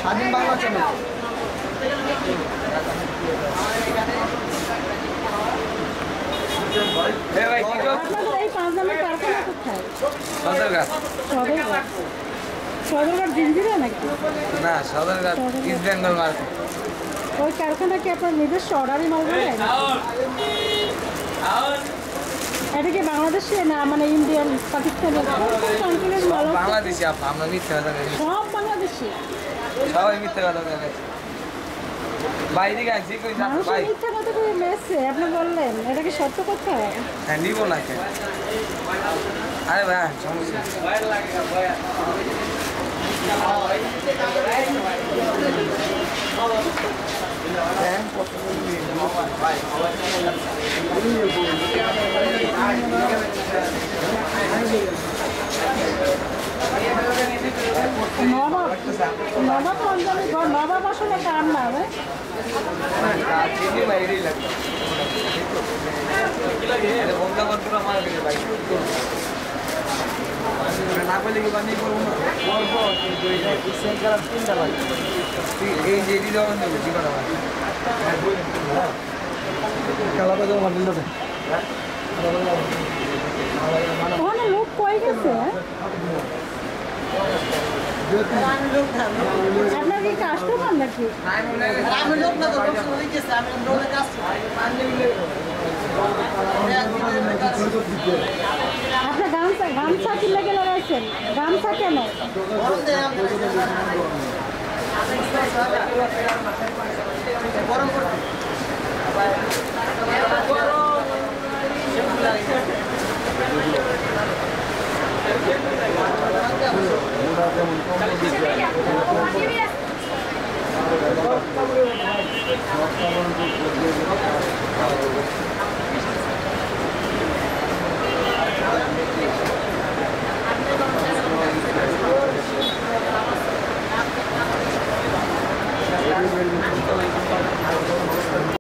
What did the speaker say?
স্বাধীন বাংলা চ্যানেল। এই 5 নাম্বার কারখানা কোথায়? সদরঘাট। সদরঘাট জিঞ্জিরা নাকি? না, সদরঘাট ইস্ট বেঙ্গল মার্কেট। ওই কারখানা কি আপনার নিজস্ব অর্ডারই মাল করে? এটা কি বাংলাদেশে না মানে ইন্ডিয়ান, পাকিস্তানি, কান্ট্রির মাল? বাংলাদেশি আপা, আমরা মিথ্যে কথা বলি। সব বাংলাদেশি? সবাই মিথ্যে কথা বলে। বাইরে গেছি কই যাবো মানুষ ভাই? মিথ্যা কথা করে মেসছে, আপনি বললেন এটা কি সত্য কথা? হ্যাঁ, নিব না কেন? আরে ভাই সমস্যা নবাব পঞ্জাবি ঘর, নবাব আসলে কার নাম? না বলে কি বানিয়ে করবো না? এই যে এটি দেওয়া নেবে জীবনে ওখানে লোক কই গেছে? আপনার কি কাস্টমার নাকি? আপনার গামছা কি লেগে লাগাইছেন? গামছা কেন? গরম